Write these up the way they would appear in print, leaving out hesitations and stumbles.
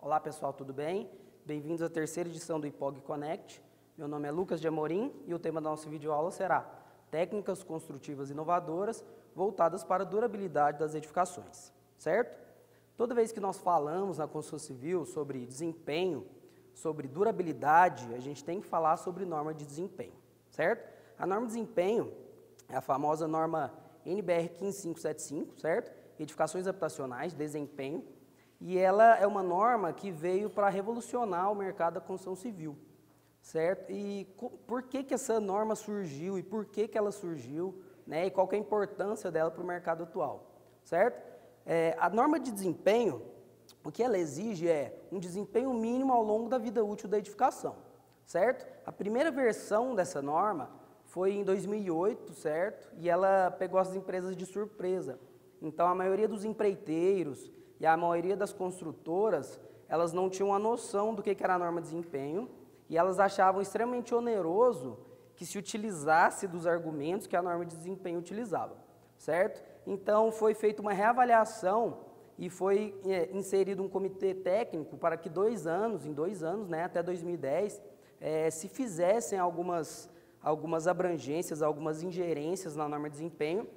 Olá pessoal, tudo bem? Bem-vindos à terceira edição do IPOG Connect. Meu nome é Lucas de Amorim e o tema da nossa videoaula será Técnicas construtivas inovadoras voltadas para a durabilidade das edificações, certo? Toda vez que nós falamos na construção civil sobre desempenho, sobre durabilidade, a gente tem que falar sobre norma de desempenho, certo? A norma de desempenho é a famosa norma NBR 15575, certo? Edificações habitacionais, desempenho, e ela é uma norma que veio para revolucionar o mercado da construção civil, certo? E por que essa norma surgiu e por que ela surgiu, né? E qual que é a importância dela para o mercado atual, certo? A norma de desempenho, o que ela exige é um desempenho mínimo ao longo da vida útil da edificação, certo? A primeira versão dessa norma foi em 2008, certo? E ela pegou as empresas de surpresa. Então, a maioria dos empreiteiros e a maioria das construtoras, elas não tinham a noção do que era a norma de desempenho e elas achavam extremamente oneroso que se utilizasse dos argumentos que a norma de desempenho utilizava, certo? Então, foi feita uma reavaliação e foi inserido um comitê técnico para que em 2 anos, né, até 2010, se fizessem algumas abrangências, algumas ingerências na norma de desempenho,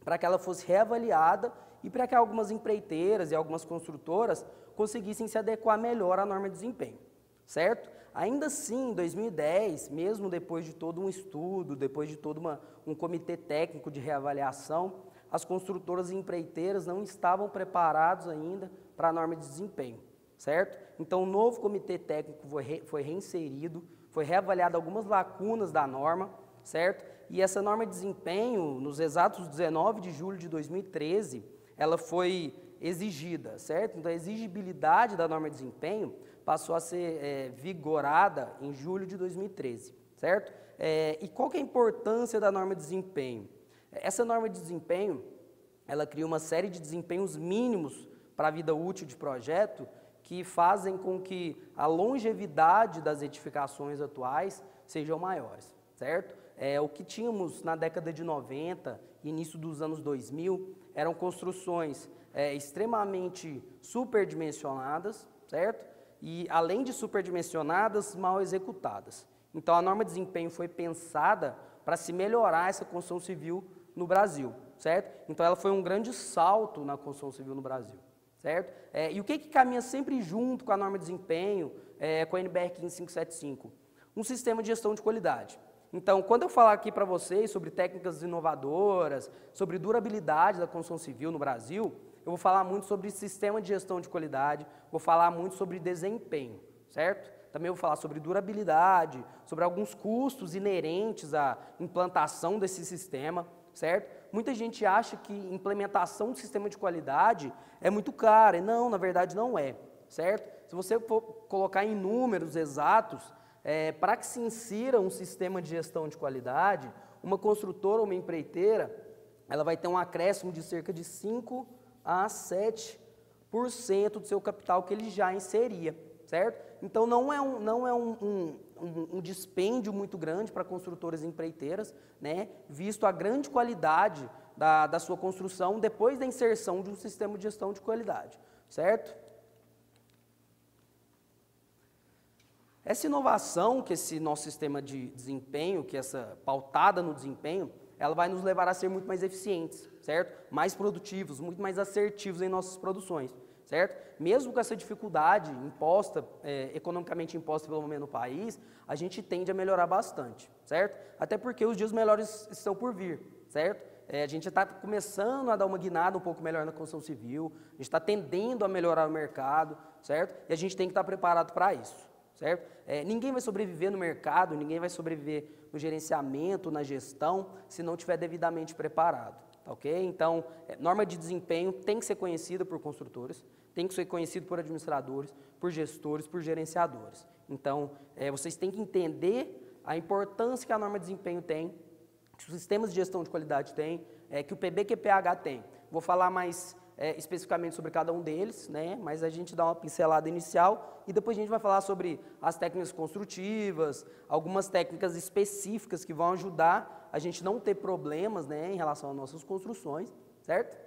para que ela fosse reavaliada e para que algumas empreiteiras e algumas construtoras conseguissem se adequar melhor à norma de desempenho, certo? Ainda assim, em 2010, mesmo depois de todo um estudo, depois de todo um comitê técnico de reavaliação, as construtoras e empreiteiras não estavam preparados ainda para a norma de desempenho, certo? Então, o novo comitê técnico foi reinserido, foi reavaliado algumas lacunas da norma, certo? E essa norma de desempenho, nos exatos 19 de julho de 2013, ela foi exigida, certo? Então, a exigibilidade da norma de desempenho passou a ser vigorada em julho de 2013, certo? E qual que é a importância da norma de desempenho? Essa norma de desempenho, ela cria uma série de desempenhos mínimos para a vida útil de projeto que fazem com que a longevidade das edificações atuais sejam maiores, certo? O que tínhamos na década de 90, início dos anos 2000, eram construções extremamente superdimensionadas, certo? E, além de superdimensionadas, mal executadas. Então, a norma de desempenho foi pensada para se melhorar essa construção civil no Brasil, certo? Então, ela foi um grande salto na construção civil no Brasil, certo? E o que caminha sempre junto com a norma de desempenho, com a NBR 15575? Um sistema de gestão de qualidade. Então, quando eu falar aqui para vocês sobre técnicas inovadoras, sobre durabilidade da construção civil no Brasil, eu vou falar muito sobre sistema de gestão de qualidade, vou falar muito sobre desempenho, certo? Também vou falar sobre durabilidade, sobre alguns custos inerentes à implantação desse sistema, certo? Muita gente acha que implementação do sistema de qualidade é muito cara, e não, na verdade não é, certo? Se você for colocar em números exatos, para que se insira um sistema de gestão de qualidade, uma construtora ou uma empreiteira, ela vai ter um acréscimo de cerca de 5 a 7% do seu capital que ele já inseria, certo? Então, não é um dispêndio muito grande para construtoras e empreiteiras, né, visto a grande qualidade da sua construção depois da inserção de um sistema de gestão de qualidade, certo? Essa inovação que esse nosso sistema de desempenho, que essa pautada no desempenho, ela vai nos levar a ser muito mais eficientes, certo? Mais produtivos, muito mais assertivos em nossas produções, certo? Mesmo com essa dificuldade imposta, economicamente imposta pelo momento no país, a gente tende a melhorar bastante, certo? Até porque os dias melhores estão por vir, certo? A gente está começando a dar uma guinada um pouco melhor na construção civil, a gente está tendendo a melhorar o mercado, certo? E a gente tem que estar preparado para isso, certo? Ninguém vai sobreviver no mercado, ninguém vai sobreviver no gerenciamento, na gestão, se não estiver devidamente preparado, tá ok? Então, norma de desempenho tem que ser conhecida por construtores, tem que ser conhecido por administradores, por gestores, por gerenciadores. Então, vocês têm que entender a importância que a norma de desempenho tem, que os sistemas de gestão de qualidade têm, que o PBQPH tem. Vou falar mais especificamente sobre cada um deles, né? Mas a gente dá uma pincelada inicial e depois a gente vai falar sobre as técnicas construtivas, algumas técnicas específicas que vão ajudar a gente não ter problemas, né, em relação às nossas construções, certo?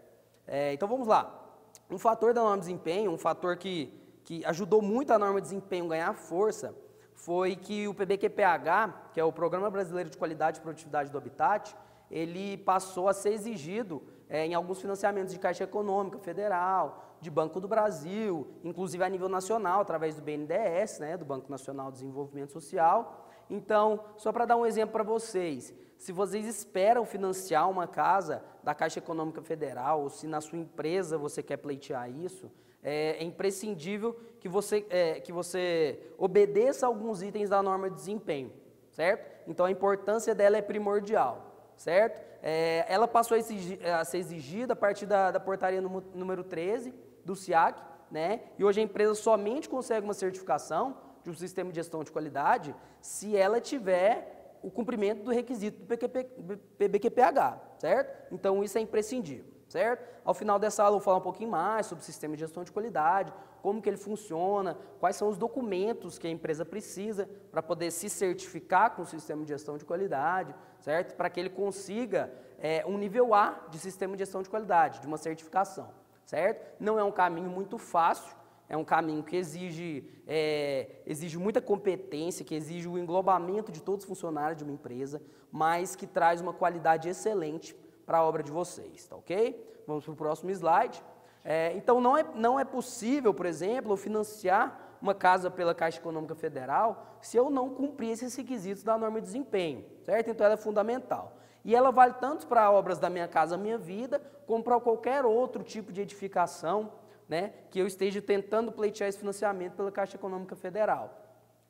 Então vamos lá. Um fator da norma de desempenho, um fator que que ajudou muito a norma de desempenho a ganhar força foi que o PBQPH, que é o Programa Brasileiro de Qualidade e Produtividade do Habitat, ele passou a ser exigido em alguns financiamentos de Caixa Econômica Federal, de Banco do Brasil, inclusive a nível nacional, através do BNDES, né, do Banco Nacional de Desenvolvimento Social. Então, só para dar um exemplo para vocês, se vocês esperam financiar uma casa da Caixa Econômica Federal, ou se na sua empresa você quer pleitear isso, é imprescindível que você obedeça alguns itens da norma de desempenho, certo? Então, a importância dela é primordial, certo? Ela passou a ser exigida a partir da portaria número 13 do SIAC, né? E hoje a empresa somente consegue uma certificação de um sistema de gestão de qualidade se ela tiver o cumprimento do requisito do PBQPH, certo? Então, isso é imprescindível, certo? Ao final dessa aula eu vou falar um pouquinho mais sobre o sistema de gestão de qualidade, como que ele funciona, quais são os documentos que a empresa precisa para poder se certificar com o sistema de gestão de qualidade, certo? Para que ele consiga um nível A de sistema de gestão de qualidade, de uma certificação, certo? Não é um caminho muito fácil, é um caminho que exige muita competência, que exige o englobamento de todos os funcionários de uma empresa, mas que traz uma qualidade excelente para a obra de vocês, tá ok? Vamos para o próximo slide. Então, não é possível, por exemplo, eu financiar uma casa pela Caixa Econômica Federal se eu não cumprir esses requisitos da norma de desempenho, certo? Então, ela é fundamental. E ela vale tanto para obras da Minha Casa Minha Vida, como para qualquer outro tipo de edificação, né, que eu esteja tentando pleitear esse financiamento pela Caixa Econômica Federal,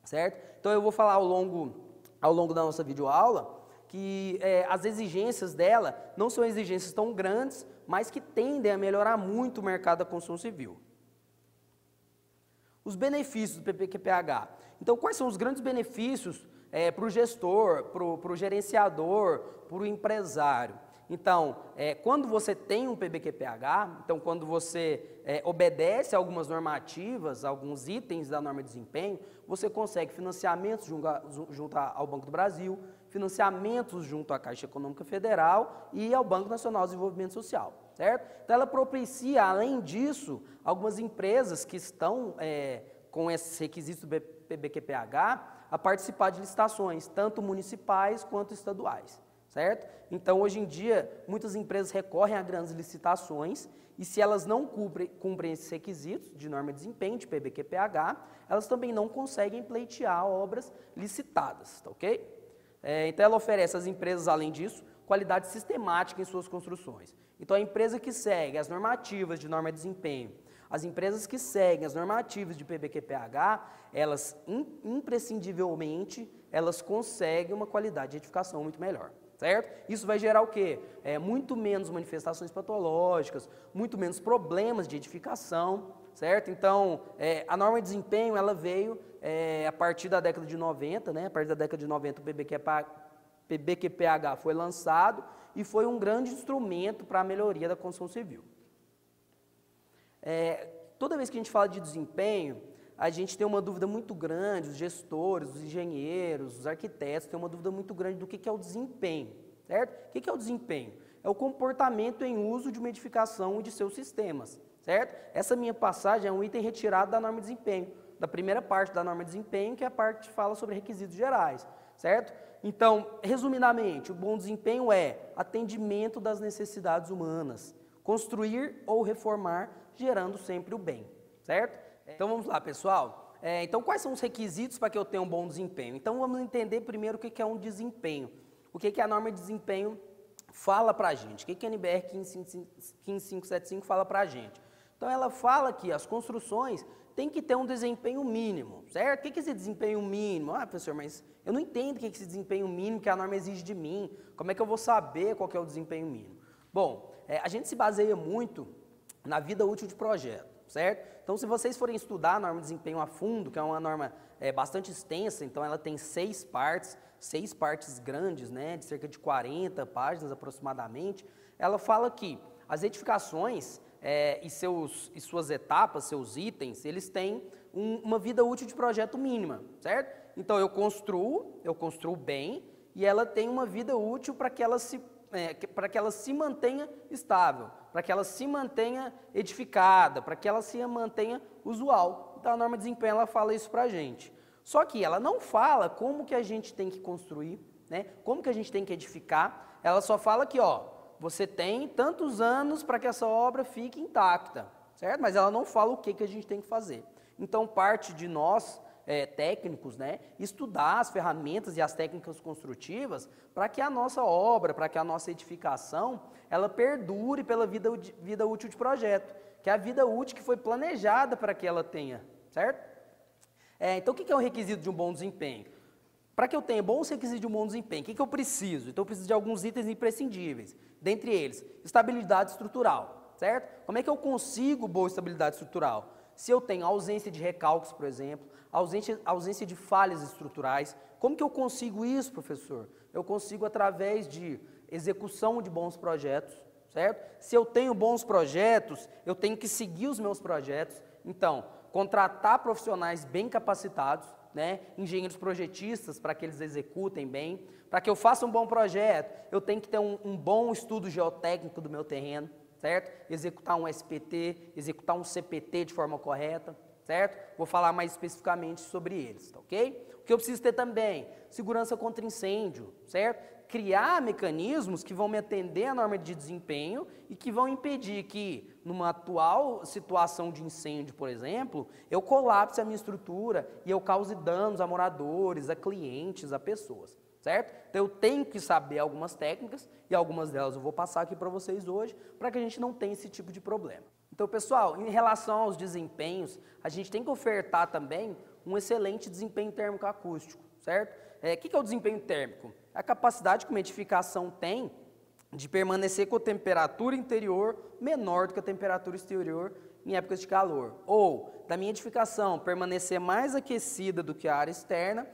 certo? Então, eu vou falar ao longo da nossa videoaula que as exigências dela não são exigências tão grandes, mas que tendem a melhorar muito o mercado da construção civil. Os benefícios do PBQPH. Então, quais são os grandes benefícios para o gestor, para o gerenciador, para o empresário? Então, quando você tem um PBQPH, então quando você obedece a algumas normativas, alguns itens da norma de desempenho, você consegue financiamentos junto ao Banco do Brasil, financiamentos junto à Caixa Econômica Federal e ao Banco Nacional de Desenvolvimento Social, certo? Então, ela propicia, além disso, algumas empresas que estão com esses requisitos do PBQPH a participar de licitações, tanto municipais quanto estaduais, certo? Então, hoje em dia, muitas empresas recorrem a grandes licitações e se elas não cumprem esses requisitos de norma de desempenho, de PBQPH, elas também não conseguem pleitear obras licitadas, tá ok? Então, ela oferece às empresas, além disso, qualidade sistemática em suas construções. Então, a empresa que segue as normativas de norma de desempenho, as empresas que seguem as normativas de PBQPH, elas, imprescindivelmente, elas conseguem uma qualidade de edificação muito melhor, certo? Isso vai gerar o quê? Muito menos manifestações patológicas, muito menos problemas de edificação, certo? Então, a norma de desempenho, ela veio a partir da década de 90, né? A partir da década de 90 o PBQPH foi lançado e foi um grande instrumento para a melhoria da construção civil. Toda vez que a gente fala de desempenho, a gente tem uma dúvida muito grande, os gestores, os engenheiros, os arquitetos têm uma dúvida muito grande do que é o desempenho, certo? O que é o desempenho? É o comportamento em uso de uma edificação e de seus sistemas, certo? Essa minha passagem é um item retirado da norma de desempenho, da primeira parte da norma de desempenho, que é a parte que fala sobre requisitos gerais, certo? Então, resumidamente, o bom desempenho é atendimento das necessidades humanas, construir ou reformar, gerando sempre o bem, certo? Então, vamos lá, pessoal. Então, quais são os requisitos para que eu tenha um bom desempenho? Então, vamos entender primeiro o que é um desempenho. O que a norma de desempenho fala para a gente? O que a NBR 15575 fala para a gente? Então, ela fala que as construções têm que ter um desempenho mínimo, certo? O que é esse desempenho mínimo? Ah, professor, mas eu não entendo o que é esse desempenho mínimo que a norma exige de mim. Como é que eu vou saber qual que é o desempenho mínimo? Bom, a gente se baseia muito na vida útil de projeto, certo? Então, se vocês forem estudar a norma de desempenho a fundo, que é uma norma bastante extensa, então ela tem 6 partes grandes, né, de cerca de 40 páginas aproximadamente, ela fala que as edificações e suas etapas, seus itens, eles têm uma vida útil de projeto mínima, certo? Então, eu construo bem e ela tem uma vida útil para que ela se mantenha estável, para que ela se mantenha edificada, para que ela se mantenha usual, Então a norma de desempenho ela fala isso para a gente. Só que ela não fala como que a gente tem que construir, né? Como que a gente tem que edificar. Ela só fala que, ó, você tem tantos anos para que essa obra fique intacta, certo? Mas ela não fala o que a gente tem que fazer. Então parte de nós, técnicos, né, estudar as ferramentas e as técnicas construtivas para que a nossa obra, para que a nossa edificação, ela perdure pela vida útil de projeto, que é a vida útil que foi planejada para que ela tenha, certo? Então, o que é o requisito de um bom desempenho? Para que eu tenha bons requisitos de um bom desempenho, o que eu preciso? Então, eu preciso de alguns itens imprescindíveis, dentre eles, estabilidade estrutural, certo? Como é que eu consigo boa estabilidade estrutural? Se eu tenho ausência de recalques, por exemplo, ausência de falhas estruturais, como que eu consigo isso, professor? Eu consigo através de execução de bons projetos, certo? Se eu tenho bons projetos, eu tenho que seguir os meus projetos. Então, contratar profissionais bem capacitados, né? Engenheiros projetistas para que eles executem bem. Para que eu faça um bom projeto, eu tenho que ter um bom estudo geotécnico do meu terreno, certo? Executar um SPT, executar um CPT de forma correta, certo? Vou falar mais especificamente sobre eles, tá ok? O que eu preciso ter também? Segurança contra incêndio, certo? Criar mecanismos que vão me atender à norma de desempenho e que vão impedir que, numa atual situação de incêndio, por exemplo, eu colapse a minha estrutura e eu cause danos a moradores, a clientes, a pessoas, certo? Então eu tenho que saber algumas técnicas e algumas delas eu vou passar aqui para vocês hoje para que a gente não tenha esse tipo de problema. Então, pessoal, em relação aos desempenhos, a gente tem que ofertar também um excelente desempenho térmico acústico, certo? O que é o desempenho térmico? A capacidade que uma edificação tem de permanecer com a temperatura interior menor do que a temperatura exterior em épocas de calor. Ou, da minha edificação, permanecer mais aquecida do que a área externa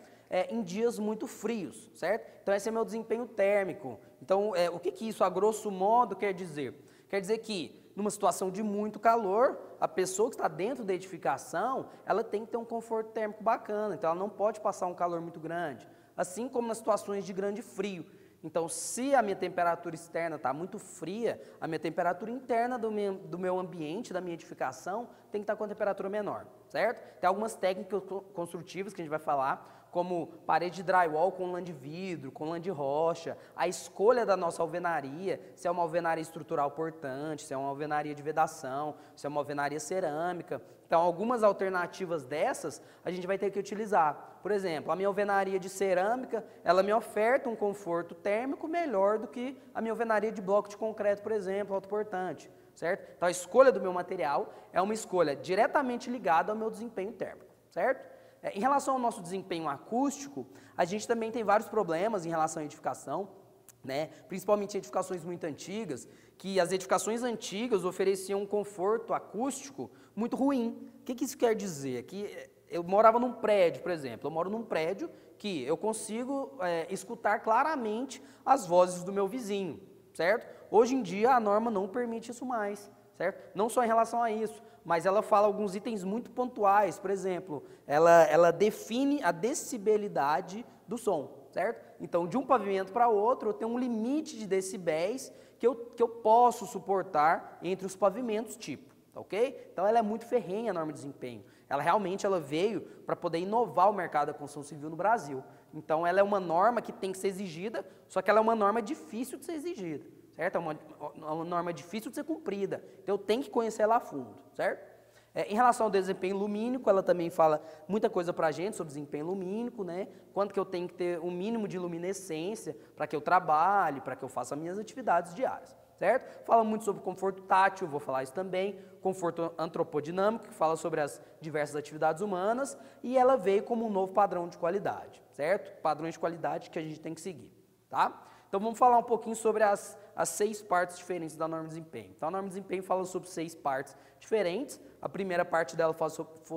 em dias muito frios, certo? Então, esse é meu desempenho térmico. Então, o que isso, a grosso modo, quer dizer? Quer dizer que, numa situação de muito calor, a pessoa que está dentro da edificação, ela tem que ter um conforto térmico bacana, então ela não pode passar um calor muito grande. Assim como nas situações de grande frio. Então, se a minha temperatura externa está muito fria, a minha temperatura interna do meu ambiente, da minha edificação, tem que estar com a temperatura menor, certo? Tem algumas técnicas construtivas que a gente vai falar, como parede de drywall com lã de vidro, com lã de rocha, a escolha da nossa alvenaria, se é uma alvenaria estrutural portante, se é uma alvenaria de vedação, se é uma alvenaria cerâmica. Então, algumas alternativas dessas a gente vai ter que utilizar. Por exemplo, a minha alvenaria de cerâmica, ela me oferta um conforto térmico melhor do que a minha alvenaria de bloco de concreto, por exemplo, autoportante, certo? Então, a escolha do meu material é uma escolha diretamente ligada ao meu desempenho térmico, certo? Em relação ao nosso desempenho acústico, a gente também tem vários problemas em relação à edificação, né? Principalmente em edificações muito antigas, que as edificações antigas ofereciam um conforto acústico muito ruim. O que isso quer dizer? Que eu morava num prédio, por exemplo, eu moro num prédio que eu consigo escutar claramente as vozes do meu vizinho, certo? Hoje em dia a norma não permite isso mais, certo? Não só em relação a isso, mas ela fala alguns itens muito pontuais, por exemplo, ela define a decibelidade do som, certo? Então, de um pavimento para outro, eu tenho um limite de decibéis que eu posso suportar entre os pavimentos tipo, tá ok? Então, ela é muito ferrenha a norma de desempenho. Ela realmente veio para poder inovar o mercado da construção civil no Brasil. Então, ela é uma norma que tem que ser exigida, só que ela é uma norma difícil de ser exigida, certo? É uma norma difícil de ser cumprida. Então, eu tenho que conhecer ela a fundo, certo? Em relação ao desempenho lumínico, ela também fala muita coisa para a gente sobre desempenho lumínico, né? Quanto que eu tenho que ter um mínimo de luminescência para que eu trabalhe, para que eu faça as minhas atividades diárias, certo? Fala muito sobre conforto tátil, vou falar isso também, conforto antropodinâmico, que fala sobre as diversas atividades humanas, e ela veio como um novo padrão de qualidade, certo? Padrões de qualidade que a gente tem que seguir, tá? Então, vamos falar um pouquinho sobre as 6 partes diferentes da norma de desempenho. Então, a norma de desempenho fala sobre 6 partes diferentes. A primeira parte dela fala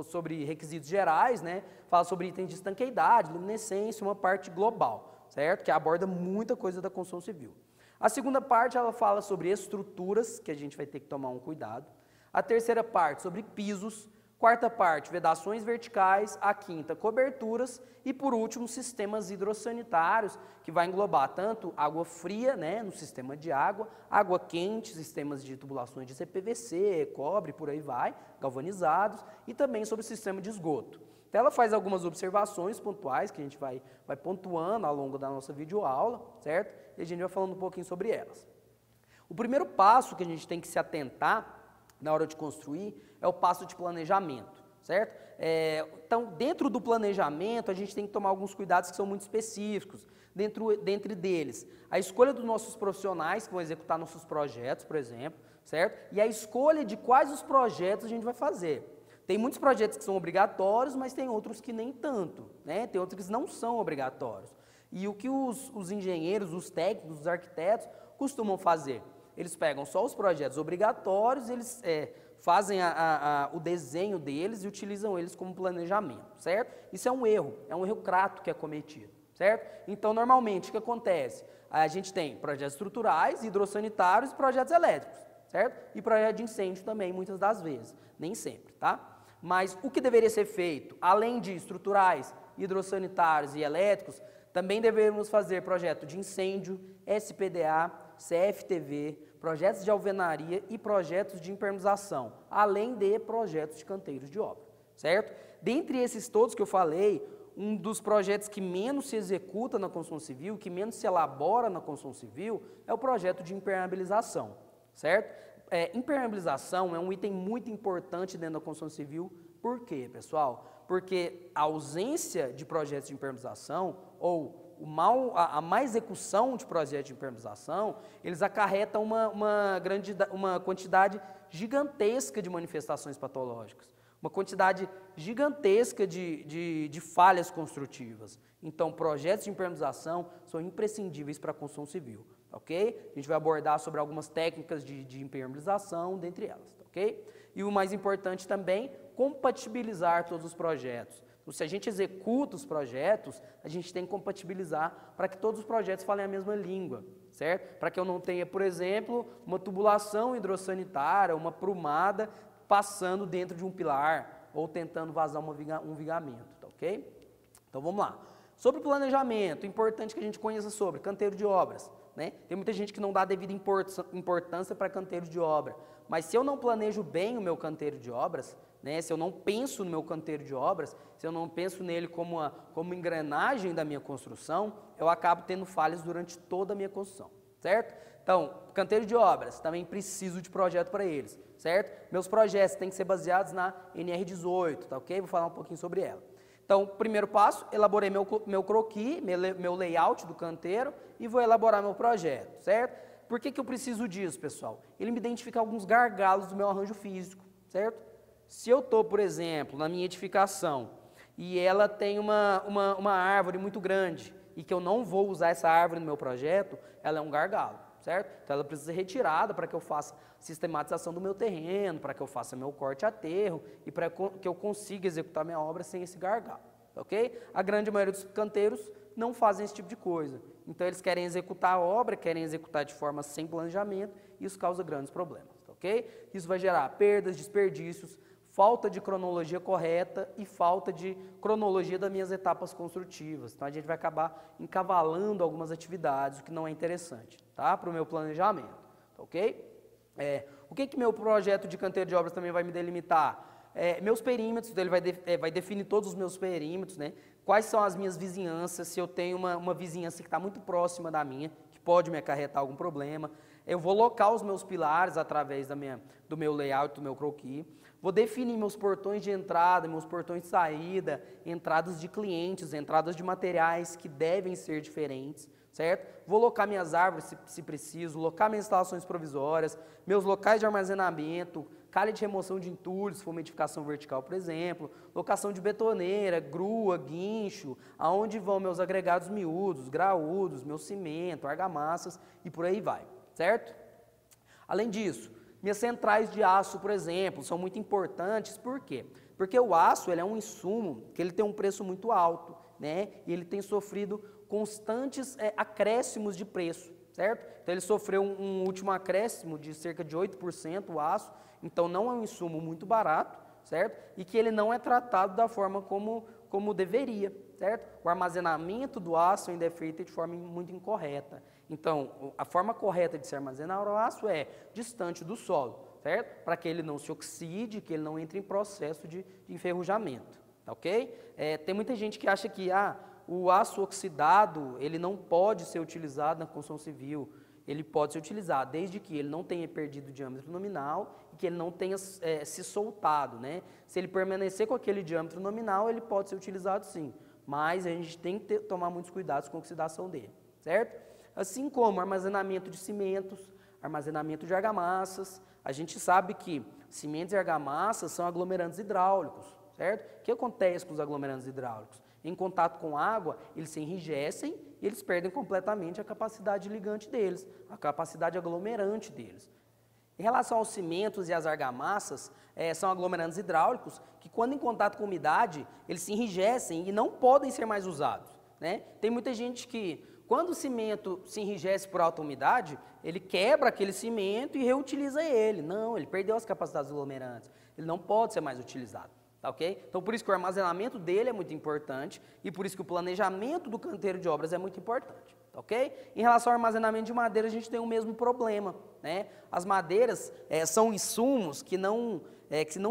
sobre requisitos gerais, né? Fala sobre itens de estanqueidade, luminescência, uma parte global, certo? Que aborda muita coisa da construção civil. A segunda parte, ela fala sobre estruturas, que a gente vai ter que tomar um cuidado. A terceira parte, sobre pisos. Quarta parte, vedações verticais. A quinta, coberturas. E por último, sistemas hidrossanitários, que vai englobar tanto água fria, né, no sistema de água, água quente, sistemas de tubulações de CPVC, cobre, por aí vai, galvanizados, e também sobre o sistema de esgoto. Então, ela faz algumas observações pontuais, que a gente vai pontuando ao longo da nossa videoaula, certo? E a gente vai falando um pouquinho sobre elas. O primeiro passo que a gente tem que se atentar na hora de construir é o passo de planejamento, certo? Então, dentro do planejamento, a gente tem que tomar alguns cuidados que são muito específicos. Dentre deles, a escolha dos nossos profissionais que vão executar nossos projetos, por exemplo, certo? E a escolha de quais os projetos a gente vai fazer. Tem muitos projetos que são obrigatórios, mas tem outros que nem tanto, né? Tem outros que não são obrigatórios. E o que os engenheiros, os técnicos, os arquitetos costumam fazer? Eles pegam só os projetos obrigatórios, eles fazem o desenho deles e utilizam eles como planejamento, certo? Isso é um erro crasso que é cometido, certo? Então, normalmente, o que acontece? A gente tem projetos estruturais, hidrossanitários e projetos elétricos, certo? E projeto de incêndio também, muitas das vezes, nem sempre, tá? Mas o que deveria ser feito, além de estruturais, hidrossanitários e elétricos, também deveríamos fazer projeto de incêndio, SPDA, CFTV, projetos de alvenaria e projetos de impermeabilização, além de projetos de canteiros de obra, certo? Dentre esses todos que eu falei, um dos projetos que menos se executa na construção civil, que menos se elabora na construção civil, é o projeto de impermeabilização, certo? Impermeabilização é um item muito importante dentro da construção civil. Por quê, pessoal? Porque a ausência de projetos de impermeabilização ou a má execução de projetos de impermeabilização, eles acarretam uma quantidade gigantesca de manifestações patológicas, uma quantidade gigantesca de falhas construtivas. Então, projetos de impermeabilização são imprescindíveis para a construção civil, ok? A gente vai abordar sobre algumas técnicas de impermeabilização, dentre elas, ok? E o mais importante também, compatibilizar todos os projetos. Então, se a gente executa os projetos, a gente tem que compatibilizar para que todos os projetos falem a mesma língua, certo? Para que eu não tenha, por exemplo, uma tubulação hidrossanitária, uma prumada passando dentro de um pilar ou tentando vazar um vigamento, tá ok? Então vamos lá. Sobre o planejamento, importante que a gente conheça sobre canteiro de obras, né? Tem muita gente que não dá devida importância para canteiro de obra, mas se eu não planejo bem o meu canteiro de obras, né, se eu não penso no meu canteiro de obras, se eu não penso nele como engrenagem da minha construção, eu acabo tendo falhas durante toda a minha construção, certo? Então, canteiro de obras, também preciso de projeto para eles, certo? Meus projetos têm que ser baseados na NR18, tá ok? Vou falar um pouquinho sobre ela. Então, primeiro passo, elaborei meu croquis, meu layout do canteiro e vou elaborar meu projeto, certo? Por que eu preciso disso, pessoal? Ele me identifica alguns gargalos do meu arranjo físico, certo? Se eu estou, por exemplo, na minha edificação e ela tem uma árvore muito grande e que eu não vou usar essa árvore no meu projeto, ela é um gargalo, certo? Então ela precisa ser retirada para que eu faça sistematização do meu terreno, para que eu faça meu corte a aterro e para que eu consiga executar minha obra sem esse gargalo, ok? A grande maioria dos canteiros não fazem esse tipo de coisa. Então eles querem executar a obra, querem executar de forma sem planejamento e isso causa grandes problemas, ok? Isso vai gerar perdas, desperdícios, falta de cronologia correta e falta de cronologia das minhas etapas construtivas. Então, a gente vai acabar encavalando algumas atividades, o que não é interessante, tá? Para o meu planejamento, ok? O que meu projeto de canteiro de obras também vai me delimitar? Meus perímetros, ele vai definir todos os meus perímetros, né? Quais são as minhas vizinhanças, se eu tenho uma vizinhança que está muito próxima da minha, que pode me acarretar algum problema. Eu vou locar os meus pilares através do meu layout, do meu croquis. Vou definir meus portões de entrada, meus portões de saída, entradas de clientes, entradas de materiais que devem ser diferentes, certo? Vou locar minhas árvores se preciso, locar minhas instalações provisórias, meus locais de armazenamento, calha de remoção de entulhos, se for uma edificação vertical, por exemplo, locação de betoneira, grua, guincho, aonde vão meus agregados miúdos, graúdos, meu cimento, argamassas e por aí vai, certo? Além disso, minhas centrais de aço, por exemplo, são muito importantes, por quê? Porque o aço ele é um insumo que ele tem um preço muito alto, né? E ele tem sofrido constantes acréscimos de preço, certo? Então ele sofreu um último acréscimo de cerca de 8% o aço, então não é um insumo muito barato, certo? E que ele não é tratado da forma como deveria, certo? O armazenamento do aço ainda é feito de forma muito incorreta. Então, a forma correta de se armazenar o aço é distante do solo, certo? Para que ele não se oxide, que ele não entre em processo de enferrujamento, tá ok? Tem muita gente que acha que o aço oxidado, ele não pode ser utilizado na construção civil. Ele pode ser utilizado, desde que ele não tenha perdido o diâmetro nominal e que ele não tenha se soltado, né? Se ele permanecer com aquele diâmetro nominal, ele pode ser utilizado sim, mas a gente tem que tomar muitos cuidados com a oxidação dele, certo? Assim como armazenamento de cimentos, armazenamento de argamassas. A gente sabe que cimentos e argamassas são aglomerantes hidráulicos, certo? O que acontece com os aglomerantes hidráulicos? Em contato com água, eles se enrijecem e eles perdem completamente a capacidade ligante deles, a capacidade aglomerante deles. Em relação aos cimentos e às argamassas, são aglomerantes hidráulicos que, quando em contato com umidade, eles se enrijecem e não podem ser mais usados, né? Tem muita gente que, quando o cimento se enrijece por alta umidade, ele quebra aquele cimento e reutiliza ele. Não, ele perdeu as capacidades aglomerantes, ele não pode ser mais utilizado. Tá, ok? Então, por isso que o armazenamento dele é muito importante e por isso que o planejamento do canteiro de obras é muito importante, tá, ok? Em relação ao armazenamento de madeira, a gente tem o mesmo problema, né? As madeiras são insumos que não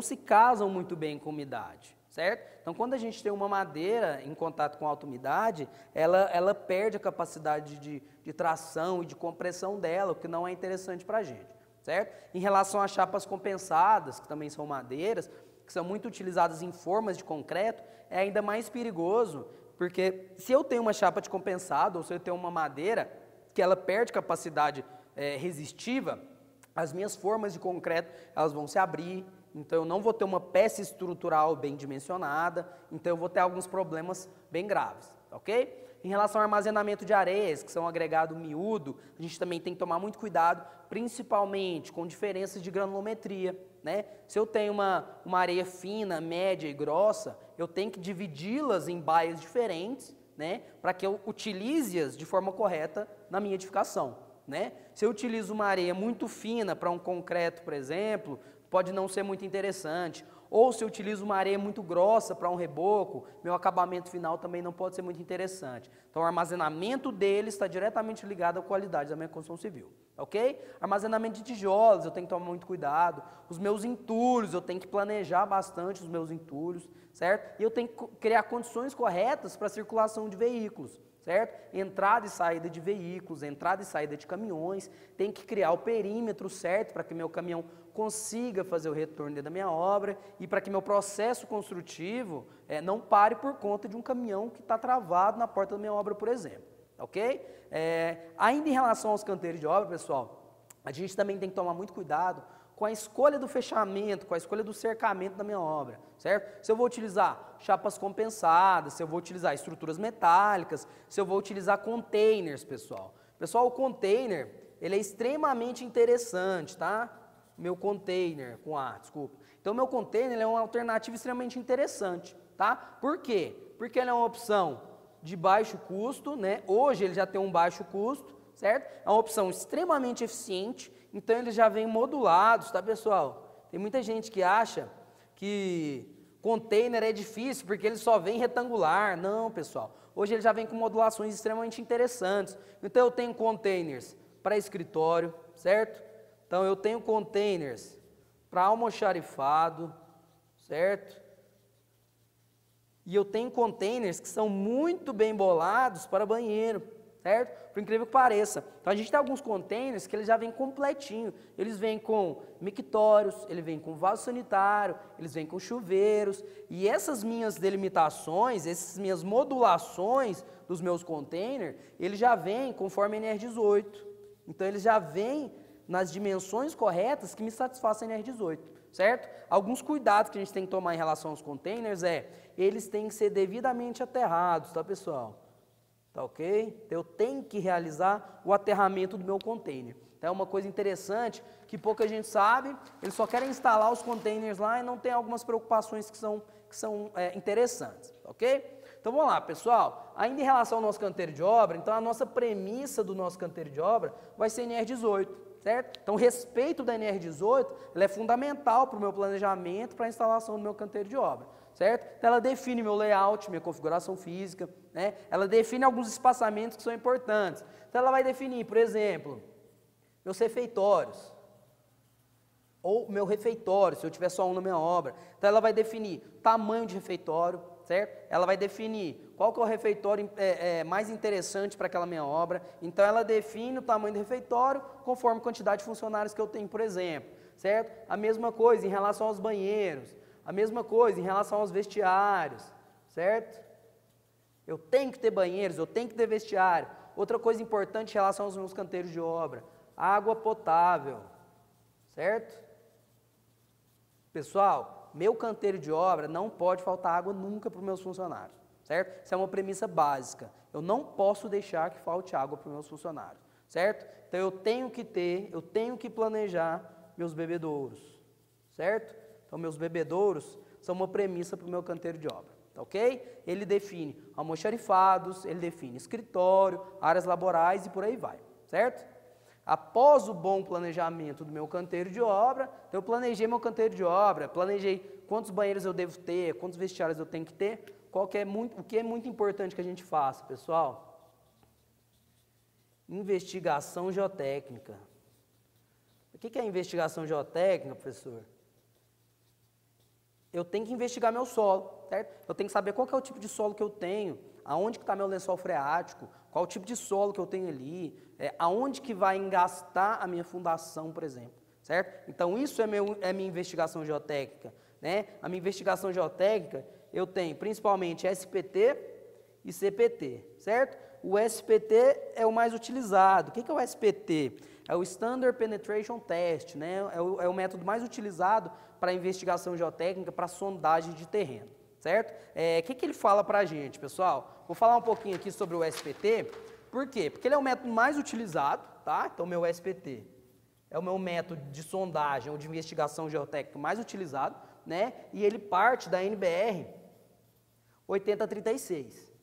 se casam muito bem com umidade, certo? Então, quando a gente tem uma madeira em contato com alta umidade, ela perde a capacidade de tração e de compressão dela, o que não é interessante para a gente, certo? Em relação às chapas compensadas, que também são madeiras, que são muito utilizadas em formas de concreto, é ainda mais perigoso, porque se eu tenho uma chapa de compensado, ou se eu tenho uma madeira que ela perde capacidade resistiva, as minhas formas de concreto elas vão se abrir, então eu não vou ter uma peça estrutural bem dimensionada, então eu vou ter alguns problemas bem graves, ok? Em relação ao armazenamento de areias, que são um agregado miúdo, a gente também tem que tomar muito cuidado, principalmente com diferenças de granulometria, né? Se eu tenho uma areia fina, média e grossa, eu tenho que dividi-las em baias diferentes, né? Para que eu utilize-as de forma correta na minha edificação, né? Se eu utilizo uma areia muito fina para um concreto, por exemplo, pode não ser muito interessante. Ou se eu utilizo uma areia muito grossa para um reboco, meu acabamento final também não pode ser muito interessante. Então, o armazenamento dele está diretamente ligado à qualidade da minha construção civil, ok? Armazenamento de tijolos, eu tenho que tomar muito cuidado. Os meus entulhos, eu tenho que planejar bastante os meus entulhos, certo? E eu tenho que criar condições corretas para a circulação de veículos, certo? Entrada e saída de veículos, entrada e saída de caminhões, tem que criar o perímetro certo para que meu caminhão consiga fazer o retorno dentro da minha obra e para que meu processo construtivo não pare por conta de um caminhão que está travado na porta da minha obra, por exemplo, ok? Ainda em relação aos canteiros de obra, pessoal, a gente também tem que tomar muito cuidado com a escolha do fechamento, com a escolha do cercamento da minha obra, certo? Se eu vou utilizar chapas compensadas, se eu vou utilizar estruturas metálicas, se eu vou utilizar containers, pessoal. Pessoal, o container, ele é extremamente interessante, tá? Meu container, desculpa. Então, meu container ele é uma alternativa extremamente interessante, tá? Por quê? Porque ele é uma opção de baixo custo, né? Hoje ele já tem um baixo custo, certo? É uma opção extremamente eficiente, então eles já vêm modulados, tá, pessoal? Tem muita gente que acha que container é difícil porque ele só vem retangular. Não, pessoal. Hoje ele já vem com modulações extremamente interessantes. Então eu tenho containers para escritório, certo? Então eu tenho containers para almoxarifado, certo? E eu tenho containers que são muito bem bolados para banheiro, certo? Por incrível que pareça. Então a gente tem alguns containers que eles já vêm completinho. Eles vêm com mictórios, ele vem com vaso sanitário, eles vêm com chuveiros. E essas minhas delimitações, essas minhas modulações dos meus containers, eles já vêm conforme NR18. Então eles já vêm nas dimensões corretas que me satisfazem a NR18, certo? Alguns cuidados que a gente tem que tomar em relação aos containers eles têm que ser devidamente aterrados, tá, pessoal? Tá ok? Então, eu tenho que realizar o aterramento do meu container. Então, é uma coisa interessante que pouca gente sabe, eles só querem instalar os containers lá e não tem algumas preocupações que são interessantes, ok? Então, vamos lá, pessoal. Ainda em relação ao nosso canteiro de obra, então a nossa premissa do nosso canteiro de obra vai ser NR18. certo? Então, o respeito da NR18, ela é fundamental para o meu planejamento, para a instalação do meu canteiro de obra, certo? Então, ela define meu layout, minha configuração física, né? Ela define alguns espaçamentos que são importantes. Então, ela vai definir, por exemplo, meus refeitórios, ou meu refeitório, se eu tiver só um na minha obra. Então, ela vai definir tamanho de refeitório, certo? Ela vai definir qual que é o refeitório mais interessante para aquela minha obra. Então, ela define o tamanho do refeitório conforme a quantidade de funcionários que eu tenho, por exemplo, certo? A mesma coisa em relação aos banheiros, a mesma coisa em relação aos vestiários, certo? Eu tenho que ter banheiros, eu tenho que ter vestiário. Outra coisa importante em relação aos meus canteiros de obra, água potável, certo? Pessoal, meu canteiro de obra não pode faltar água nunca para os meus funcionários, certo? Isso é uma premissa básica. Eu não posso deixar que falte água para os meus funcionários, certo? Então eu tenho que planejar meus bebedouros, certo? Então meus bebedouros são uma premissa para o meu canteiro de obra, tá ok? Ele define almoxarifados, ele define escritório, áreas laborais e por aí vai, certo? Após o bom planejamento do meu canteiro de obra, eu planejei meu canteiro de obra, planejei quantos banheiros eu devo ter, quantos vestiários eu tenho que ter, o que é muito importante que a gente faça, pessoal? Investigação geotécnica. O que é investigação geotécnica, professor? Eu tenho que investigar meu solo, certo? Eu tenho que saber qual que é o tipo de solo que eu tenho, aonde que está meu lençol freático, qual o tipo de solo que eu tenho ali, aonde que vai engastar a minha fundação, por exemplo, certo? Então, isso é minha investigação geotécnica, né? A minha investigação geotécnica, eu tenho principalmente SPT e CPT, certo? O SPT é o mais utilizado. O que é o SPT? É o Standard Penetration Test, né? É o método mais utilizado para investigação geotécnica, para sondagem de terreno, certo? O que ele fala para a gente, pessoal? Vou falar um pouquinho aqui sobre o SPT. Por quê? Porque ele é o método mais utilizado, tá? Então, meu SPT é o meu método de sondagem ou de investigação geotécnica mais utilizado, né? E ele parte da NBR 8036,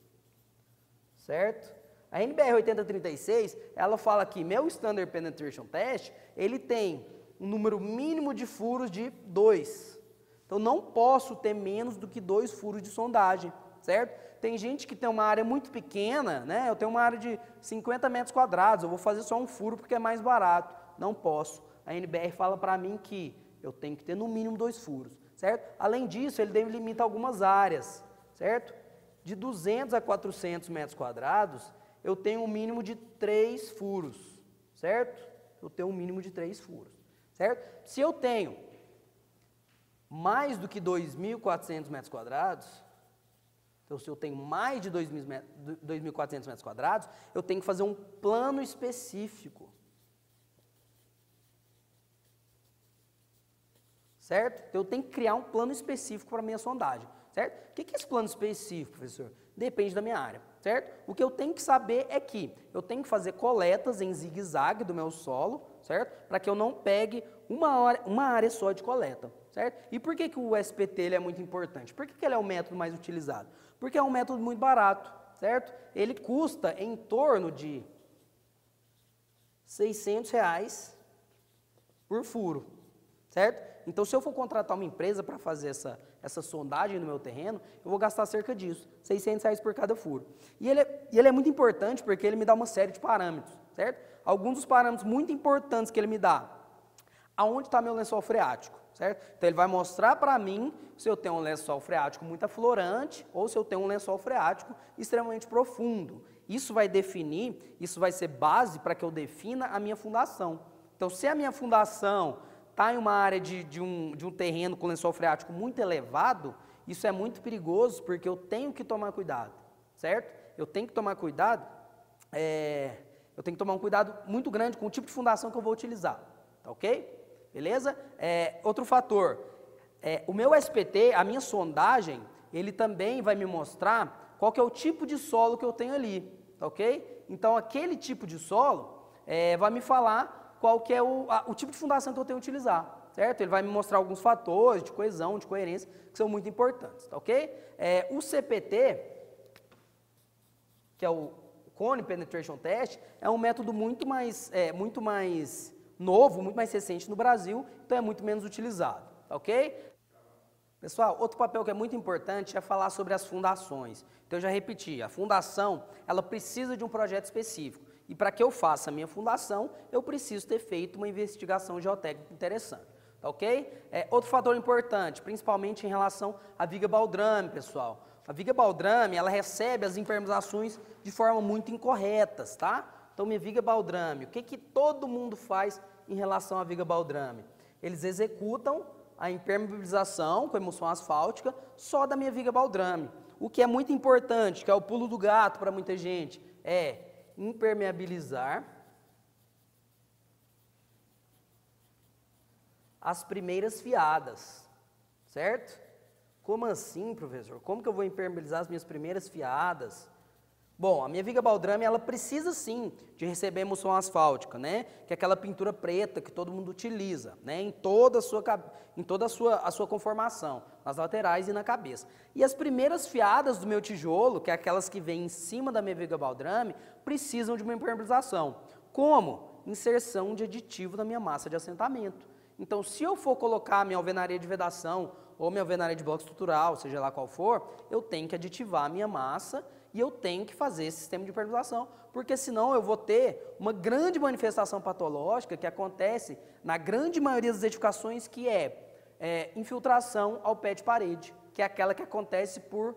certo? A NBR 8036, ela fala que meu Standard Penetration Test, ele tem um número mínimo de furos de 2. Então, não posso ter menos do que 2 furos de sondagem, certo? Tem gente que tem uma área muito pequena, né? Eu tenho uma área de 50 metros quadrados, eu vou fazer só um furo porque é mais barato. Não posso. A NBR fala para mim que eu tenho que ter no mínimo 2 furos, certo? Além disso, ele delimita algumas áreas, certo? De 200 a 400 metros quadrados, eu tenho um mínimo de 3 furos, certo? Eu tenho um mínimo de 3 furos, certo? Se eu tenho mais do que 2.400 metros quadrados, então se eu tenho mais de 2.400 metros quadrados, eu tenho que fazer um plano específico, certo? Então eu tenho que criar um plano específico para a minha sondagem, certo? O que é esse plano específico, professor? Depende da minha área, certo? O que eu tenho que saber é que eu tenho que fazer coletas em zigue-zague do meu solo, certo? Para que eu não pegue uma área só de coleta, certo? E por que o SPT ele é muito importante? Por que ele é o método mais utilizado? Porque é um método muito barato, certo? Ele custa em torno de R$600 por furo, certo? Então, se eu for contratar uma empresa para fazer essa sondagem no meu terreno, eu vou gastar cerca disso, R$600 por cada furo. E ele é muito importante porque ele me dá uma série de parâmetros, certo? Alguns dos parâmetros muito importantes que ele me dá. Aonde está meu lençol freático, certo? Então, ele vai mostrar para mim se eu tenho um lençol freático muito aflorante ou se eu tenho um lençol freático extremamente profundo. Isso vai ser base para que eu defina a minha fundação. Então, se a minha fundação está em uma área de um terreno com lençol freático muito elevado, isso é muito perigoso porque eu tenho que tomar cuidado, certo? Eu tenho que tomar cuidado, eu tenho que tomar um cuidado muito grande com o tipo de fundação que eu vou utilizar, tá ok? Beleza? Outro fator, o meu SPT, a minha sondagem, ele também vai me mostrar qual que é o tipo de solo que eu tenho ali, tá ok? Então, aquele tipo de solo vai me falar qual que é o tipo de fundação que eu tenho que utilizar, certo? Ele vai me mostrar alguns fatores de coesão, de coerência, que são muito importantes, tá ok? O CPT, que é o Cone Penetration Test, é um método muito mais novo, muito mais recente no Brasil, então é muito menos utilizado, tá ok? Pessoal, outro papel que é muito importante é falar sobre as fundações. Então eu já repeti, a fundação, ela precisa de um projeto específico. E para que eu faça a minha fundação, eu preciso ter feito uma investigação geotécnica interessante, tá ok? Outro fator importante, principalmente em relação à viga baldrame, pessoal. A viga baldrame, ela recebe as impermeabilizações de forma muito incorretas, tá? Então, minha viga baldrame, o que todo mundo faz em relação à viga baldrame? Eles executam a impermeabilização com emulsão asfáltica só da minha viga baldrame. O que é muito importante, que é o pulo do gato para muita gente, é impermeabilizar as primeiras fiadas, certo? Como assim, professor? Como que eu vou impermeabilizar as minhas primeiras fiadas? Bom, a minha viga baldrame, ela precisa sim de receber emulsão asfáltica, né? Que é aquela pintura preta que todo mundo utiliza, né? Em toda a sua conformação, nas laterais e na cabeça. E as primeiras fiadas do meu tijolo, que é aquelas que vêm em cima da minha viga baldrame, precisam de uma impermeabilização. Como? Inserção de aditivo na minha massa de assentamento. Então, se eu for colocar minha alvenaria de vedação ou minha alvenaria de bloco estrutural, seja lá qual for, eu tenho que aditivar a minha massa e eu tenho que fazer esse sistema de impermeabilização, porque senão eu vou ter uma grande manifestação patológica que acontece na grande maioria das edificações, que é infiltração ao pé de parede, que é aquela que acontece por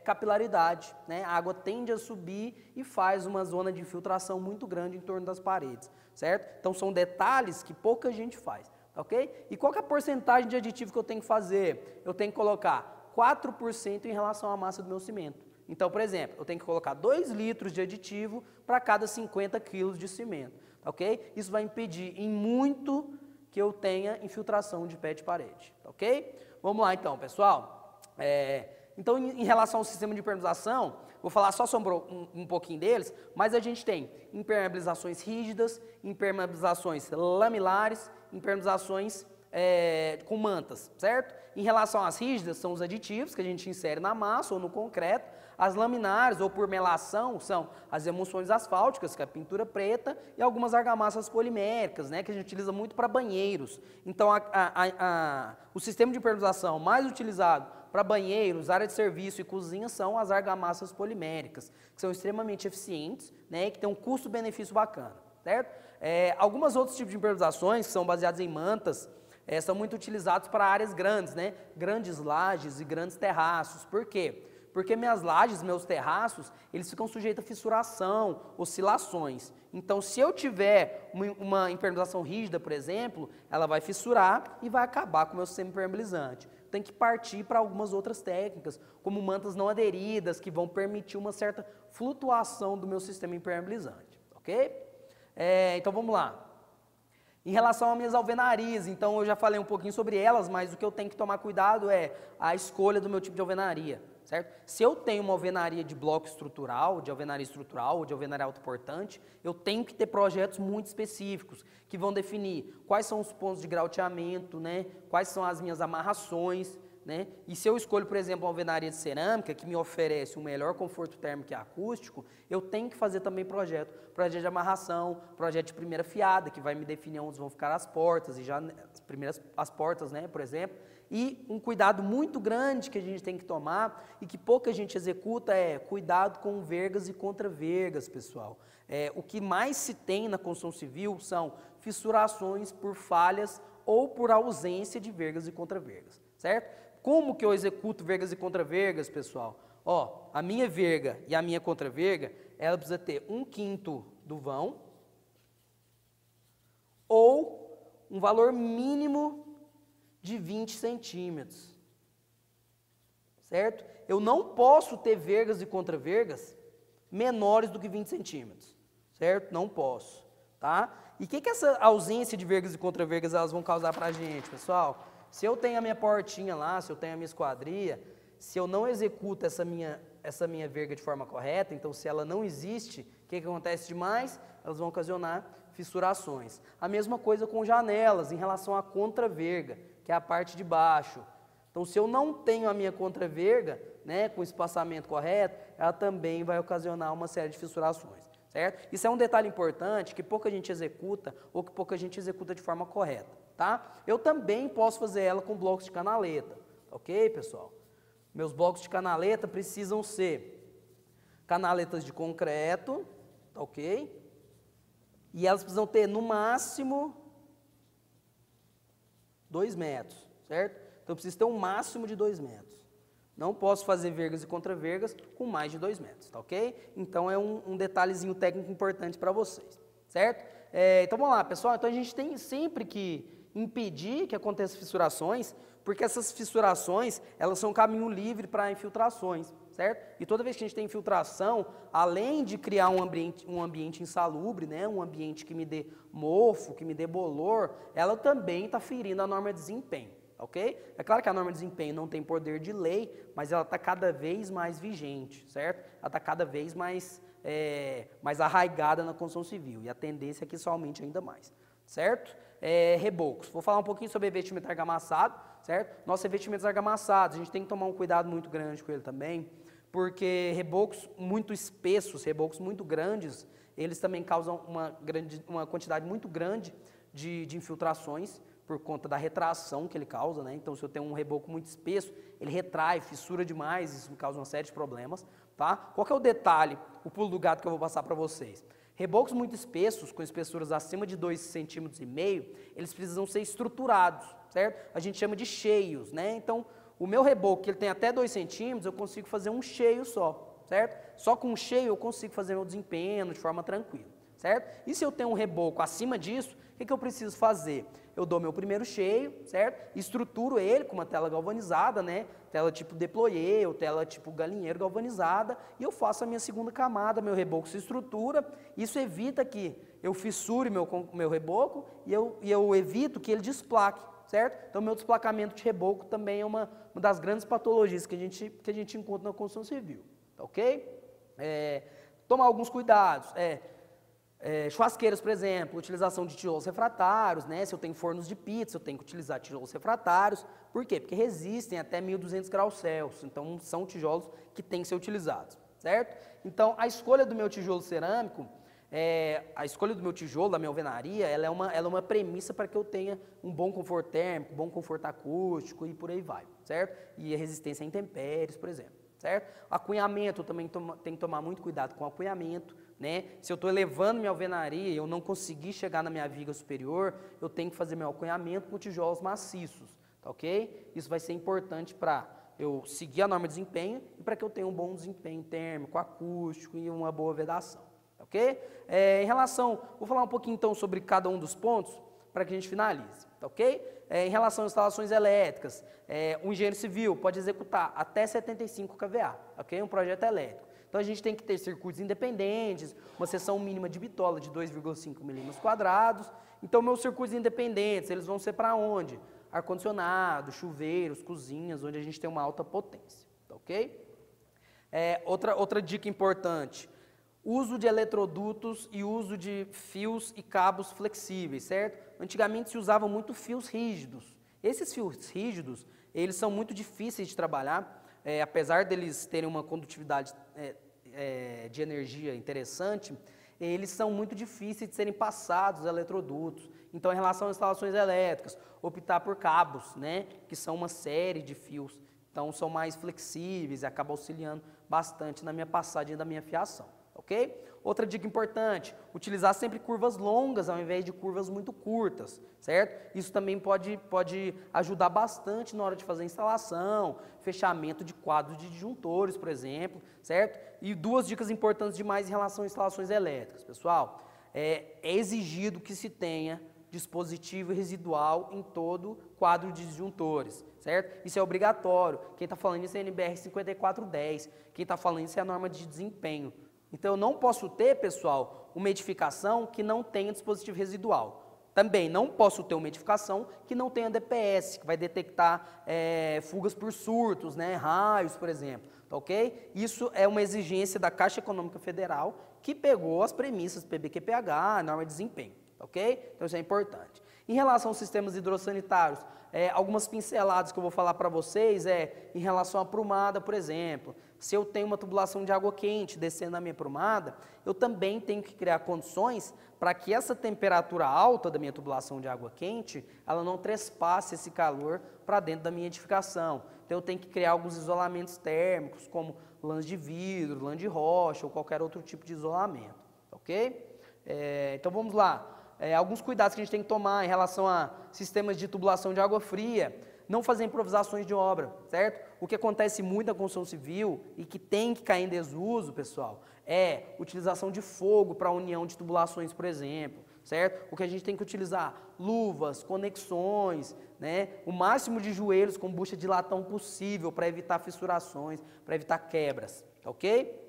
capilaridade, né? A água tende a subir e faz uma zona de infiltração muito grande em torno das paredes, certo? Então são detalhes que pouca gente faz, tá ok? E qual que é a porcentagem de aditivo que eu tenho que fazer? Eu tenho que colocar 4% em relação à massa do meu cimento. Então, por exemplo, eu tenho que colocar 2 litros de aditivo para cada 50 quilos de cimento, tá ok? Isso vai impedir em muito que eu tenha infiltração de pé de parede, tá ok? Vamos lá então, pessoal. Então, em relação ao sistema de impermeabilização, vou falar só sobre um pouquinho deles, mas a gente tem impermeabilizações rígidas, impermeabilizações lamilares, impermeabilizações com mantas, certo? Em relação às rígidas, são os aditivos que a gente insere na massa ou no concreto. As laminares, ou por melação, são as emulsões asfálticas, que é a pintura preta, e algumas argamassas poliméricas, né, que a gente utiliza muito para banheiros. Então, o sistema de impermeabilização mais utilizado para banheiros, área de serviço e cozinha são as argamassas poliméricas, que são extremamente eficientes, né, e que têm um custo-benefício bacana, certo? Alguns outros tipos de impermeabilizações, que são baseados em mantas, são muito utilizados para áreas grandes, né, grandes lajes e grandes terraços. Por quê? Porque minhas lajes, meus terraços, eles ficam sujeitos a fissuração, oscilações. Então, se eu tiver uma impermeabilização rígida, por exemplo, ela vai fissurar e vai acabar com o meu sistema impermeabilizante. Tem que partir para algumas outras técnicas, como mantas não aderidas, que vão permitir uma certa flutuação do meu sistema impermeabilizante, ok? Então, vamos lá. Em relação às minhas alvenarias, então eu já falei um pouquinho sobre elas, mas o que eu tenho que tomar cuidado é a escolha do meu tipo de alvenaria, certo? Se eu tenho uma alvenaria de bloco estrutural, de alvenaria estrutural ou de alvenaria autoportante, eu tenho que ter projetos muito específicos, que vão definir quais são os pontos de grauteamento, né? Quais são as minhas amarrações, né? E se eu escolho, por exemplo, uma alvenaria de cerâmica, que me oferece um melhor conforto térmico e acústico, eu tenho que fazer também projeto de amarração, projeto de primeira fiada, que vai me definir onde vão ficar as portas, e já as portas, né, por exemplo. E um cuidado muito grande que a gente tem que tomar, e que pouca gente executa, é cuidado com vergas e contravergas, pessoal. O que mais se tem na construção civil são fissurações por falhas ou por ausência de vergas e contravergas, certo? Como que eu executo vergas e contravergas, pessoal? Ó, a minha verga e a minha contraverga, ela precisa ter 1/5 do vão ou um valor mínimo de 20 centímetros, certo? Eu não posso ter vergas e contravergas menores do que 20 centímetros, certo? Não posso, tá? E o que essa ausência de vergas e contravergas elas vão causar pra gente, pessoal? Se eu tenho a minha portinha lá, se eu tenho a minha esquadria, se eu não executo essa minha verga de forma correta, então se ela não existe, o que acontece demais? Elas vão ocasionar fissurações. A mesma coisa com janelas, em relação à contraverga, que é a parte de baixo. Então, se eu não tenho a minha contraverga, né, com espaçamento correto, ela também vai ocasionar uma série de fissurações, certo? Isso é um detalhe importante que pouca gente executa ou que pouca gente executa de forma correta, tá? Eu também posso fazer ela com blocos de canaleta, ok, pessoal? Meus blocos de canaleta precisam ser canaletas de concreto, tá ok? E elas precisam ter, no máximo, 2 metros, certo? Então, eu preciso ter um máximo de 2 metros. Não posso fazer vergas e contra-vergas com mais de 2 metros, tá ok? Então, é um detalhezinho técnico importante para vocês, certo? Então, vamos lá, pessoal. Então, a gente tem sempre que impedir que aconteçam fissurações, porque essas fissurações, elas são um caminho livre para infiltrações, certo? E toda vez que a gente tem infiltração, além de criar um ambiente insalubre, né, um ambiente que me dê mofo, que me dê bolor, ela também está ferindo a norma de desempenho, ok? É claro que a norma de desempenho não tem poder de lei, mas ela está cada vez mais vigente, certo? Ela está cada vez mais arraigada na construção civil, e a tendência é que isso aumente ainda mais, certo? Rebocos. Vou falar um pouquinho sobre revestimento argamassado, certo? Nossos revestimentos argamassados, a gente tem que tomar um cuidado muito grande com ele também, porque rebocos muito espessos, rebocos muito grandes, eles também causam uma quantidade muito grande de infiltrações por conta da retração que ele causa, né? Então, se eu tenho um reboco muito espesso, ele retrai, fissura demais, isso me causa uma série de problemas, tá? Qual que é o detalhe, o pulo do gato que eu vou passar para vocês? Rebocos muito espessos, com espessuras acima de 2,5 cm, eles precisam ser estruturados, certo? A gente chama de cheios, né? Então, o meu reboco, que ele tem até 2 centímetros, eu consigo fazer um cheio só, certo? Só com um cheio eu consigo fazer meu desempenho de forma tranquila, certo? E se eu tenho um reboco acima disso, o que eu preciso fazer? Eu dou meu primeiro cheio, certo? Estruturo ele com uma tela galvanizada, né? Tela tipo deployé ou tela tipo galinheiro galvanizada, e eu faço a minha segunda camada, meu reboco se estrutura. Isso evita que eu fissure meu reboco e eu evito que ele desplaque, certo? Então, meu desplacamento de reboco também é uma das grandes patologias que a gente encontra na construção civil, tá ok? Tomar alguns cuidados, churrasqueiras, por exemplo, utilização de tijolos refratários, né? Se eu tenho fornos de pizza, eu tenho que utilizar tijolos refratários. Por quê? Porque resistem até 1.200 graus Celsius, então são tijolos que têm que ser utilizados, certo? Então, a escolha do meu tijolo cerâmico, a escolha do meu tijolo, da minha alvenaria, ela é uma premissa para que eu tenha um bom conforto térmico, bom conforto acústico e por aí vai, certo? E a resistência a intempéries, por exemplo, certo? Acunhamento, eu também tenho que tomar muito cuidado com o acunhamento, né? Se eu estou elevando minha alvenaria e eu não conseguir chegar na minha viga superior, eu tenho que fazer meu acunhamento com tijolos maciços, tá ok? Isso vai ser importante para eu seguir a norma de desempenho e para que eu tenha um bom desempenho térmico, acústico e uma boa vedação, tá ok? Vou falar um pouquinho então sobre cada um dos pontos para que a gente finalize, tá ok? Em relação às instalações elétricas, um engenheiro civil pode executar até 75 kVA, ok? Um projeto elétrico. Então, a gente tem que ter circuitos independentes, uma seção mínima de bitola de 2,5 milímetros quadrados. Então, meus circuitos independentes, eles vão ser para onde? Ar-condicionado, chuveiros, cozinhas, onde a gente tem uma alta potência, tá ok? Outra dica importante, uso de eletrodutos e uso de fios e cabos flexíveis, certo? Antigamente se usavam muito fios rígidos. Esses fios rígidos, eles são muito difíceis de trabalhar, apesar deles terem uma condutividade de energia interessante, eles são muito difíceis de serem passados a eletrodutos. Então, em relação às instalações elétricas, optar por cabos, né, que são uma série de fios, então são mais flexíveis e acabam auxiliando bastante na minha passagem da minha fiação, ok? Outra dica importante, utilizar sempre curvas longas ao invés de curvas muito curtas, certo? Isso também pode ajudar bastante na hora de fazer a instalação, fechamento de quadros de disjuntores, por exemplo, certo? E 2 dicas importantes demais em relação a instalações elétricas, pessoal. É exigido que se tenha dispositivo residual em todo quadro de disjuntores, certo? Isso é obrigatório. Quem está falando isso é a NBR 5410, quem está falando isso é a norma de desempenho. Então, eu não posso ter, pessoal, uma edificação que não tenha dispositivo residual. Também não posso ter uma edificação que não tenha DPS, que vai detectar fugas por surtos, né, raios, por exemplo, tá ok? Isso é uma exigência da Caixa Econômica Federal que pegou as premissas PBQPH, a norma de desempenho, tá ok? Então, isso é importante. Em relação aos sistemas hidrossanitários, algumas pinceladas que eu vou falar para vocês em relação à prumada, por exemplo, se eu tenho uma tubulação de água quente descendo na minha prumada, eu também tenho que criar condições para que essa temperatura alta da minha tubulação de água quente, ela não trespasse esse calor para dentro da minha edificação. Então eu tenho que criar alguns isolamentos térmicos, como lãs de vidro, lã de rocha ou qualquer outro tipo de isolamento, ok? Então vamos lá. Alguns cuidados que a gente tem que tomar em relação a sistemas de tubulação de água fria, não fazer improvisações de obra, certo? O que acontece muito na construção civil e que tem que cair em desuso, pessoal, é utilização de fogo para a união de tubulações, por exemplo, certo? O que a gente tem que utilizar, luvas, conexões, né? O máximo de joelhos com bucha de latão possível para evitar fissurações, para evitar quebras, ok?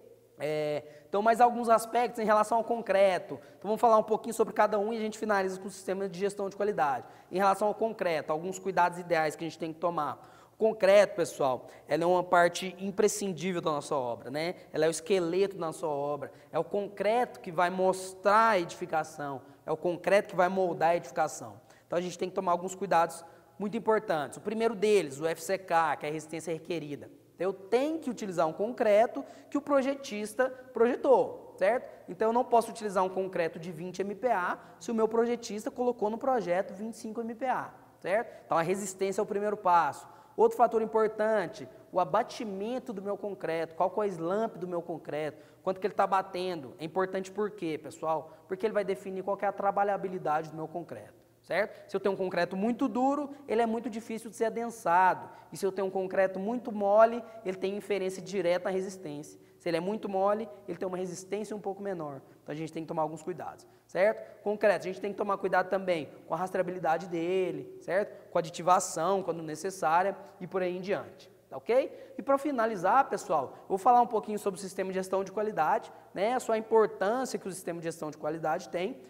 Então, mais alguns aspectos em relação ao concreto. Então, vamos falar um pouquinho sobre cada um e a gente finaliza com o sistema de gestão de qualidade. Em relação ao concreto, alguns cuidados ideais que a gente tem que tomar. O concreto, pessoal, ela é uma parte imprescindível da nossa obra, né? Ela é o esqueleto da nossa obra. É o concreto que vai mostrar a edificação. É o concreto que vai moldar a edificação. Então, a gente tem que tomar alguns cuidados muito importantes. O primeiro deles, o FCK, que é a resistência requerida. Eu tenho que utilizar um concreto que o projetista projetou, certo? Então, eu não posso utilizar um concreto de 20 MPa se o meu projetista colocou no projeto 25 MPa, certo? Então, a resistência é o primeiro passo. Outro fator importante, o abatimento do meu concreto, qual que é o slump do meu concreto, quanto que ele está batendo. É importante por quê, pessoal? Porque ele vai definir qual que é a trabalhabilidade do meu concreto. Certo? Se eu tenho um concreto muito duro, ele é muito difícil de ser adensado. E se eu tenho um concreto muito mole, ele tem inferência direta na resistência. Se ele é muito mole, ele tem uma resistência um pouco menor. Então a gente tem que tomar alguns cuidados, certo? Concreto, a gente tem que tomar cuidado também com a rastreabilidade dele, certo? Com a aditivação, quando necessária, e por aí em diante. Tá ok? E para finalizar, pessoal, eu vou falar um pouquinho sobre o sistema de gestão de qualidade, né? A sua importância que o sistema de gestão de qualidade tem.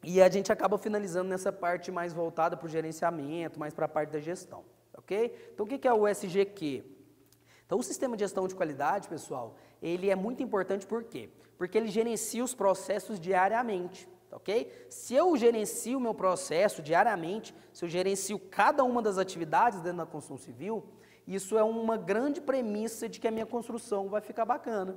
E a gente acaba finalizando nessa parte mais voltada para o gerenciamento, mais para a parte da gestão, ok? Então, o que é o SGQ? Então, o sistema de gestão de qualidade, pessoal, ele é muito importante por quê? Porque ele gerencia os processos diariamente, ok? Se eu gerencio o meu processo diariamente, se eu gerencio cada uma das atividades dentro da construção civil, isso é uma grande premissa de que a minha construção vai ficar bacana,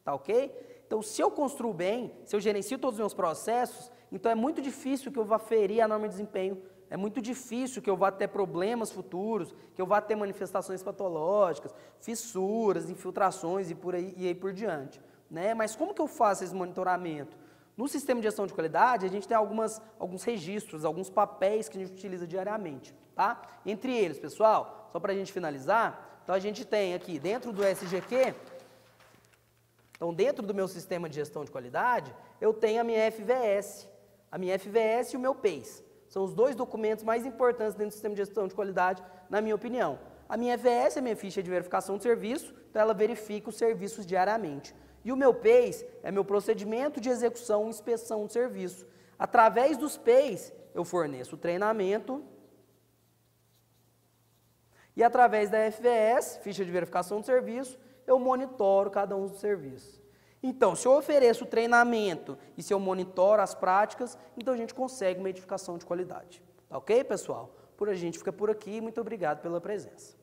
tá ok? Então, se eu construo bem, se eu gerencio todos os meus processos, então é muito difícil que eu vá ferir a norma de desempenho, é muito difícil que eu vá ter problemas futuros, que eu vá ter manifestações patológicas, fissuras, infiltrações e aí por diante, né? Mas como que eu faço esse monitoramento? No sistema de gestão de qualidade, a gente tem alguns registros, alguns papéis que a gente utiliza diariamente, tá? Entre eles, pessoal, só para a gente finalizar, então a gente tem aqui dentro do SGQ, então dentro do meu sistema de gestão de qualidade, eu tenho a minha FVS e o meu PACE. São os dois documentos mais importantes dentro do sistema de gestão de qualidade, na minha opinião. A minha FVS é a minha ficha de verificação de serviço, então ela verifica os serviços diariamente. E o meu PACE é meu procedimento de execução e inspeção de serviço. Através dos PACE, eu forneço o treinamento e através da FVS, ficha de verificação de serviço, eu monitoro cada um dos serviços. Então, se eu ofereço treinamento e se eu monitoro as práticas, então a gente consegue uma edificação de qualidade. Tá ok, pessoal? A gente fica por aqui. Muito obrigado pela presença.